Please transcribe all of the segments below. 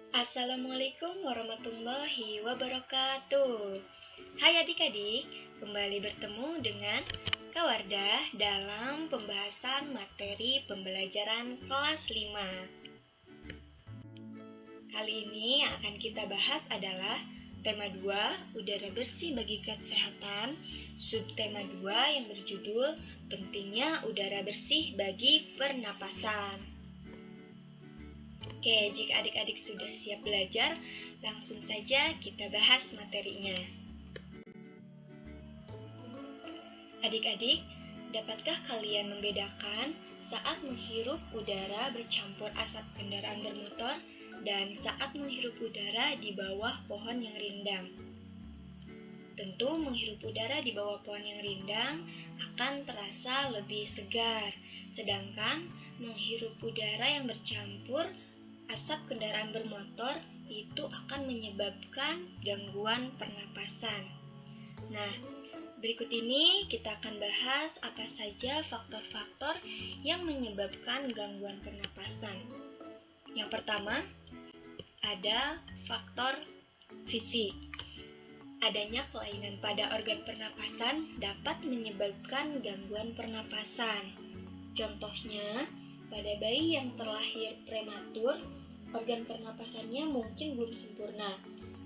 Assalamualaikum warahmatullahi wabarakatuh. Hai adik-adik, kembali bertemu dengan Kak Wardah dalam pembahasan materi pembelajaran kelas 5. Kali ini yang akan kita bahas adalah tema 2, udara bersih bagi kesehatan, subtema 2 yang berjudul pentingnya udara bersih bagi pernapasan. Oke, jika adik-adik sudah siap belajar, langsung saja kita bahas materinya. Adik-adik, dapatkah kalian membedakan saat menghirup udara bercampur asap kendaraan bermotor dan saat menghirup udara di bawah pohon yang rindang? Tentu menghirup udara di bawah pohon yang rindang akan terasa lebih segar, sedangkan menghirup udara yang bercampur asap kendaraan bermotor itu akan menyebabkan gangguan pernapasan. Nah, berikut ini kita akan bahas apa saja faktor-faktor yang menyebabkan gangguan pernapasan. Yang pertama, ada faktor fisik. Adanya kelainan pada organ pernapasan dapat menyebabkan gangguan pernapasan. Contohnya, pada bayi yang terlahir prematur, organ pernapasannya mungkin belum sempurna,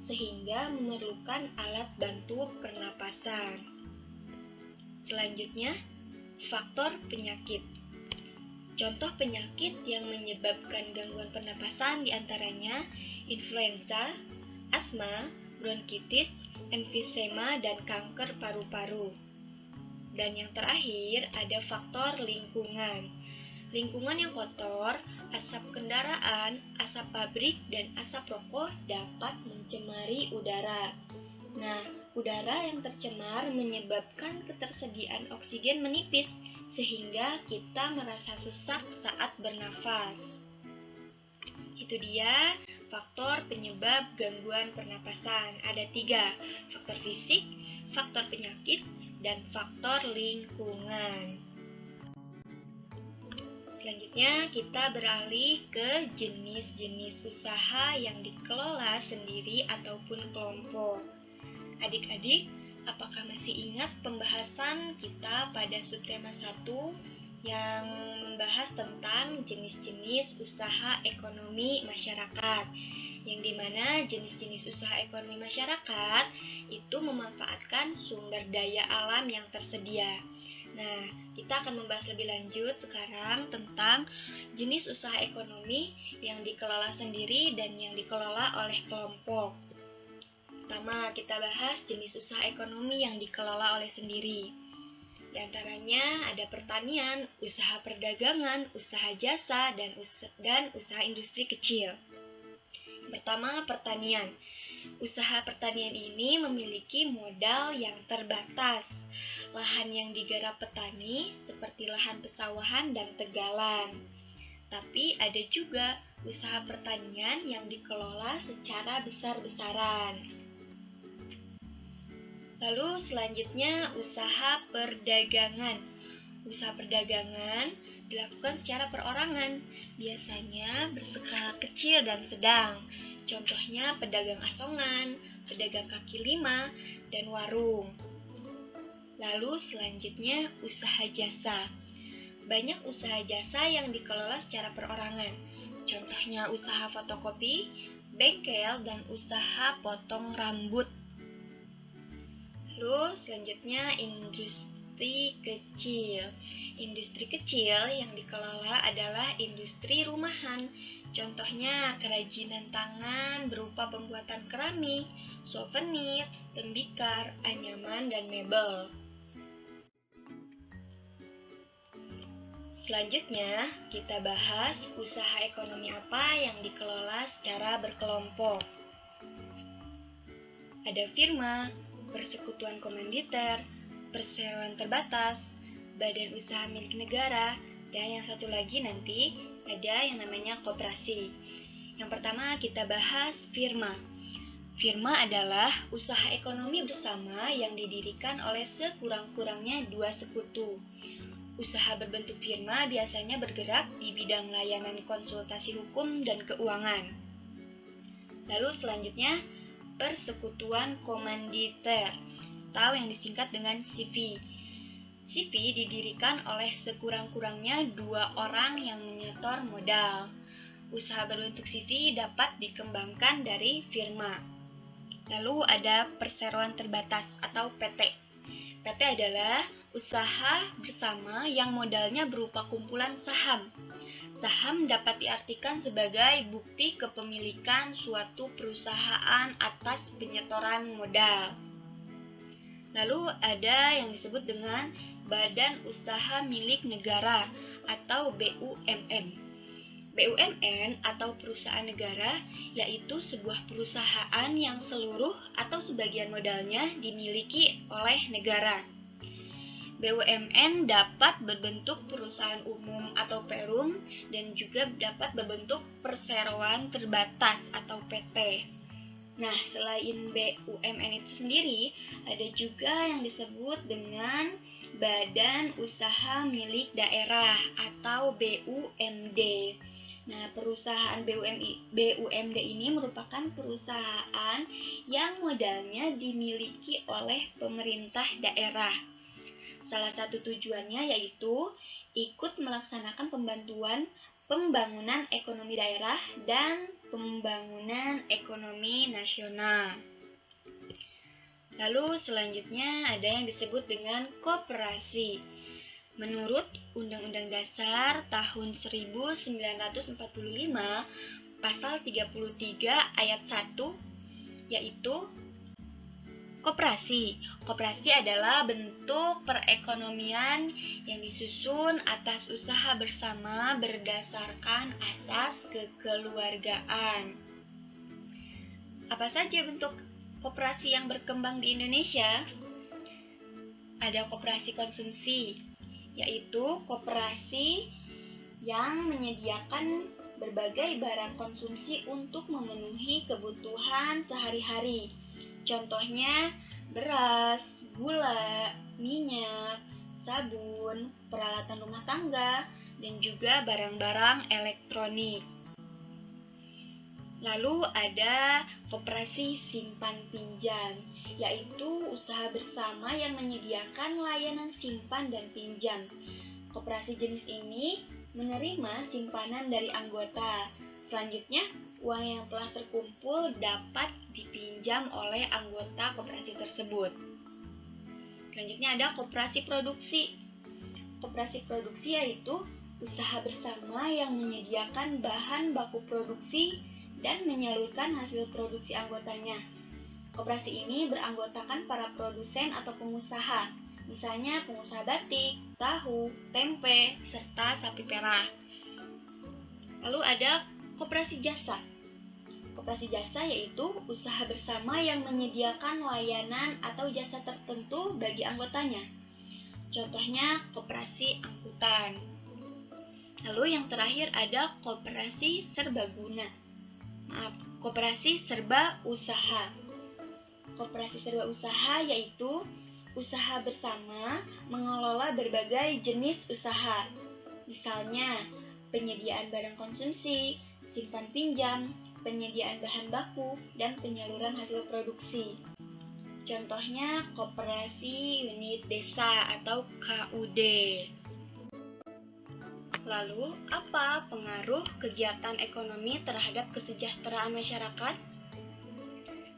sehingga memerlukan alat bantu pernapasan. Selanjutnya, faktor penyakit. Contoh penyakit yang menyebabkan gangguan pernapasan diantaranya influenza, asma, bronkitis, emfisema, dan kanker paru-paru. Dan yang terakhir, ada faktor lingkungan. Lingkungan yang kotor, asap kendaraan, asap pabrik, dan asap rokok dapat mencemari udara. Nah, udara yang tercemar menyebabkan ketersediaan oksigen menipis, sehingga kita merasa sesak saat bernafas. Itu dia faktor penyebab gangguan pernapasan. Ada 3, faktor fisik, faktor penyakit, dan faktor lingkungan. Selanjutnya kita beralih ke jenis-jenis usaha yang dikelola sendiri ataupun kelompok. Adik-adik, apakah masih ingat pembahasan kita pada subtema 1 yang membahas tentang jenis-jenis usaha ekonomi masyarakat? Yang dimana jenis-jenis usaha ekonomi masyarakat itu memanfaatkan sumber daya alam yang tersedia. Nah, kita akan membahas lebih lanjut sekarang tentang jenis usaha ekonomi yang dikelola sendiri dan yang dikelola oleh kelompok. Pertama, kita bahas jenis usaha ekonomi yang dikelola oleh sendiri. Di antaranya ada pertanian, usaha perdagangan, usaha jasa, dan usaha industri kecil. Pertama, pertanian. Usaha pertanian ini memiliki modal yang terbatas. Lahan yang digarap petani seperti lahan pesawahan dan tegalan. Tapi ada juga usaha pertanian yang dikelola secara besar-besaran. Lalu selanjutnya usaha perdagangan. Usaha perdagangan dilakukan secara perorangan, biasanya berskala kecil dan sedang. Contohnya pedagang asongan, pedagang kaki lima, dan warung. Lalu selanjutnya usaha jasa. Banyak usaha jasa yang dikelola secara perorangan. Contohnya usaha fotokopi, bengkel, dan usaha potong rambut. Lalu selanjutnya industri kecil. Industri kecil yang dikelola adalah industri rumahan. Contohnya kerajinan tangan berupa pembuatan keramik, souvenir, tembikar, anyaman, dan mebel. Selanjutnya, kita bahas usaha ekonomi apa yang dikelola secara berkelompok. Ada firma, persekutuan komanditer, perseroan terbatas, badan usaha milik negara, dan yang satu lagi nanti ada yang namanya koperasi. Yang pertama kita bahas firma. Firma adalah usaha ekonomi bersama yang didirikan oleh sekurang-kurangnya 2 sekutu. Usaha berbentuk firma biasanya bergerak di bidang layanan konsultasi hukum dan keuangan. Lalu selanjutnya, persekutuan komanditer atau yang disingkat dengan CV. CV didirikan oleh sekurang-kurangnya 2 orang yang menyetor modal. Usaha berbentuk CV dapat dikembangkan dari firma. Lalu ada perseroan terbatas atau PT. PT adalah usaha bersama yang modalnya berupa kumpulan saham. Saham dapat diartikan sebagai bukti kepemilikan suatu perusahaan atas penyetoran modal. Lalu ada yang disebut dengan Badan Usaha Milik Negara atau BUMN. BUMN atau perusahaan negara yaitu sebuah perusahaan yang seluruh atau sebagian modalnya dimiliki oleh negara. BUMN dapat berbentuk perusahaan umum atau perum dan juga dapat berbentuk perseroan terbatas atau PT. Nah, selain BUMN itu sendiri, ada juga yang disebut dengan Badan Usaha Milik Daerah atau BUMD. Nah, perusahaan BUMD ini merupakan perusahaan yang modalnya dimiliki oleh pemerintah daerah. Salah satu tujuannya yaitu ikut melaksanakan pembangunan ekonomi daerah dan pembangunan ekonomi nasional. Lalu selanjutnya ada yang disebut dengan koperasi. Menurut Undang-Undang Dasar tahun 1945, pasal 33 ayat 1, yaitu koperasi. Koperasi adalah bentuk perekonomian yang disusun atas usaha bersama berdasarkan asas kekeluargaan. Apa saja bentuk koperasi yang berkembang di Indonesia? Ada koperasi konsumsi, yaitu koperasi yang menyediakan berbagai barang konsumsi untuk memenuhi kebutuhan sehari-hari. Contohnya beras, gula, minyak, sabun, peralatan rumah tangga, dan juga barang-barang elektronik. Lalu ada koperasi simpan pinjam, yaitu usaha bersama yang menyediakan layanan simpan dan pinjam. Koperasi jenis ini menerima simpanan dari anggota. Selanjutnya, uang yang telah terkumpul dapat dipinjam oleh anggota koperasi tersebut. Selanjutnya ada koperasi produksi. Koperasi produksi yaitu usaha bersama yang menyediakan bahan baku produksi dan menyalurkan hasil produksi anggotanya. Koperasi ini beranggotakan para produsen atau pengusaha, misalnya pengusaha batik, tahu, tempe, serta sapi perah. Lalu ada koperasi jasa. Koperasi jasa yaitu usaha bersama yang menyediakan layanan atau jasa tertentu bagi anggotanya. Contohnya koperasi angkutan. Lalu yang terakhir ada koperasi serbaguna. Koperasi serba usaha. Koperasi serba usaha yaitu usaha bersama mengelola berbagai jenis usaha. Misalnya, penyediaan barang konsumsi, simpan pinjam, penyediaan bahan baku, dan penyaluran hasil produksi. Contohnya koperasi unit desa atau KUD. Lalu, apa pengaruh kegiatan ekonomi terhadap kesejahteraan masyarakat?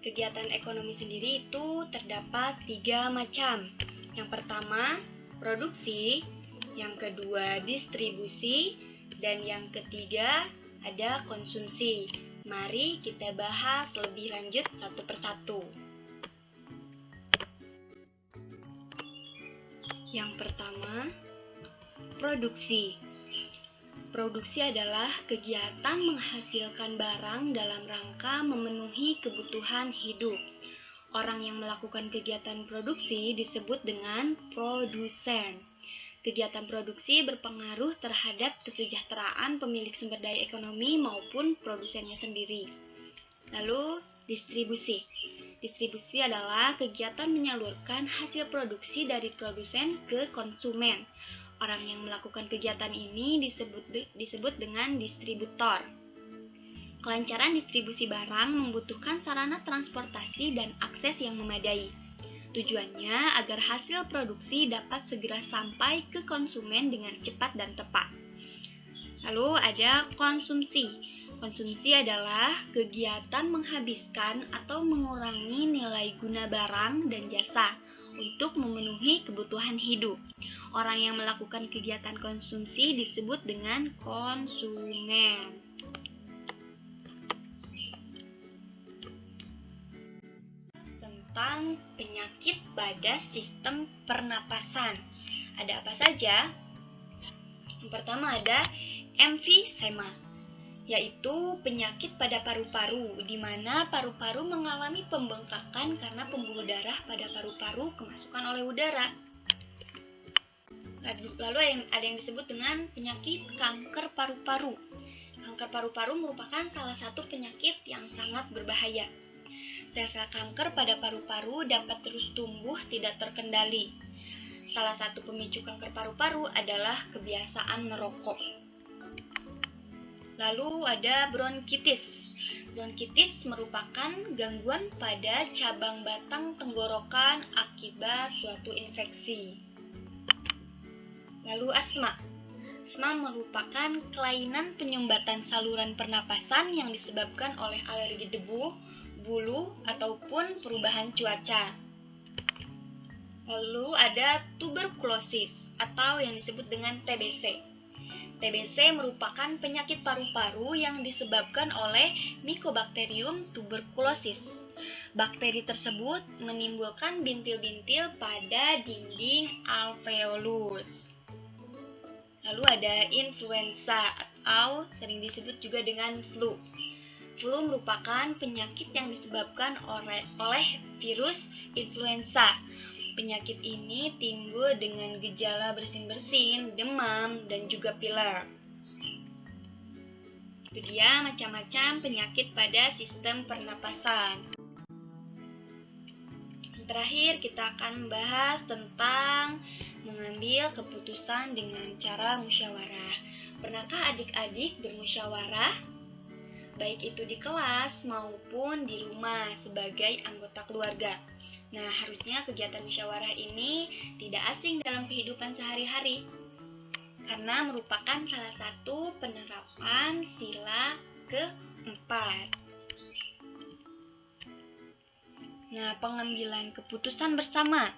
Kegiatan ekonomi sendiri itu terdapat 3 macam. Yang pertama, produksi, yang kedua, distribusi, dan yang ketiga, ada konsumsi. Mari kita bahas lebih lanjut satu persatu. Yang pertama, produksi. Produksi adalah kegiatan menghasilkan barang dalam rangka memenuhi kebutuhan hidup. Orang yang melakukan kegiatan produksi disebut dengan produsen. Kegiatan produksi berpengaruh terhadap kesejahteraan pemilik sumber daya ekonomi maupun produsennya sendiri. Lalu, distribusi. Distribusi adalah kegiatan menyalurkan hasil produksi dari produsen ke konsumen. Orang yang melakukan kegiatan ini disebut dengan distributor. Kelancaran distribusi barang membutuhkan sarana transportasi dan akses yang memadai. Tujuannya agar hasil produksi dapat segera sampai ke konsumen dengan cepat dan tepat. Lalu ada konsumsi. Konsumsi adalah kegiatan menghabiskan atau mengurangi nilai guna barang dan jasa untuk memenuhi kebutuhan hidup. Orang yang melakukan kegiatan konsumsi disebut dengan konsumen. Tentang penyakit pada sistem pernapasan. Ada apa saja? Yang pertama ada emfisema, yaitu penyakit pada paru-paru, di mana paru-paru mengalami pembengkakan karena pembuluh darah pada paru-paru kemasukan oleh udara. Lalu ada yang disebut dengan penyakit kanker paru-paru. Kanker paru-paru merupakan salah satu penyakit yang sangat berbahaya. Sel-sel kanker pada paru-paru dapat terus tumbuh tidak terkendali. Salah satu pemicu kanker paru-paru adalah kebiasaan merokok. Lalu ada bronkitis. Bronkitis merupakan gangguan pada cabang batang tenggorokan akibat suatu infeksi. Lalu asma. Asma merupakan kelainan penyumbatan saluran pernapasan yang disebabkan oleh alergi debu, bulu, ataupun perubahan cuaca. Lalu ada tuberkulosis atau yang disebut dengan TBC. TBC merupakan penyakit paru-paru yang disebabkan oleh Mycobacterium tuberculosis. Bakteri tersebut menimbulkan bintil-bintil pada dinding alveolus. Lalu ada influenza atau sering disebut juga dengan flu. Flu merupakan penyakit yang disebabkan oleh virus influenza. Penyakit ini timbul dengan gejala bersin-bersin, demam, dan juga pilek. Itu dia macam-macam penyakit pada sistem pernapasan. Terakhir kita akan membahas tentang mengambil keputusan dengan cara musyawarah. Pernahkah adik-adik bermusyawarah? Baik itu di kelas maupun di rumah sebagai anggota keluarga. Nah, harusnya kegiatan musyawarah ini tidak asing dalam kehidupan sehari-hari karena merupakan salah satu penerapan sila keempat. Nah, pengambilan keputusan bersama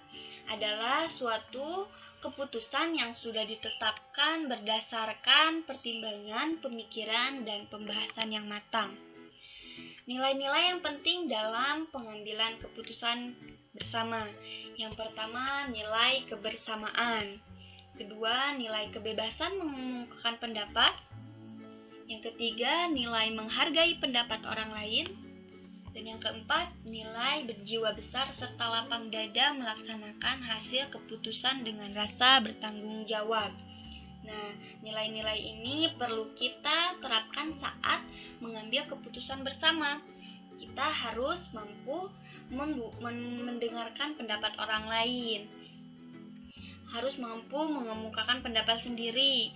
adalah suatu keputusan yang sudah ditetapkan berdasarkan pertimbangan, pemikiran, dan pembahasan yang matang. Nilai-nilai yang penting dalam pengambilan keputusan bersama. Yang pertama, nilai kebersamaan. Kedua, nilai kebebasan mengungkapkan pendapat. Yang ketiga, nilai menghargai pendapat orang lain. Dan yang keempat, nilai berjiwa besar serta lapang dada melaksanakan hasil keputusan dengan rasa bertanggung jawab. Nah, nilai-nilai ini perlu kita terapkan saat mengambil keputusan bersama. Kita harus mampu mendengarkan pendapat orang lain. Harus mampu mengemukakan pendapat sendiri.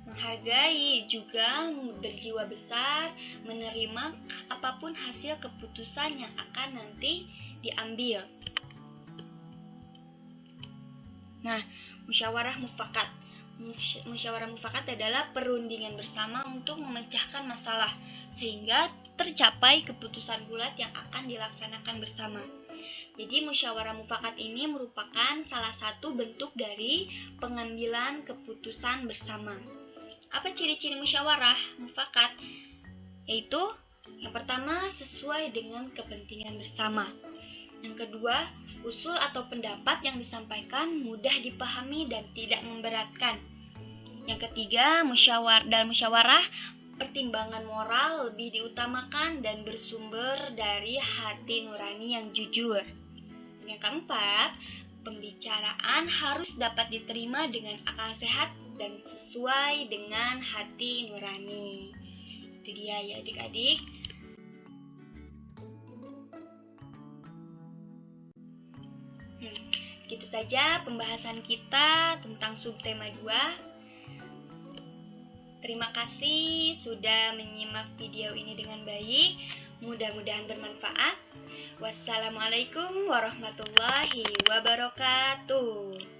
Menghargai juga berjiwa besar, menerima apapun hasil keputusan yang akan nanti diambil. Nah, musyawarah mufakat. Musyawarah mufakat adalah perundingan bersama untuk memecahkan masalah sehingga tercapai keputusan bulat yang akan dilaksanakan bersama. Jadi musyawarah mufakat ini merupakan salah satu bentuk dari pengambilan keputusan bersama. Apa ciri-ciri musyawarah mufakat? Yaitu yang pertama, sesuai dengan kepentingan bersama. Yang kedua, usul atau pendapat yang disampaikan mudah dipahami dan tidak memberatkan. Yang ketiga, dalam musyawarah, pertimbangan moral lebih diutamakan dan bersumber dari hati nurani yang jujur. Yang keempat, pembicaraan harus dapat diterima dengan akal sehat dan sesuai dengan hati nurani. Itu dia ya adik-adik. Gitu saja pembahasan kita tentang subtema 2. Terima kasih sudah menyimak video ini dengan baik. Mudah-mudahan bermanfaat. Wassalamualaikum warahmatullahi wabarakatuh.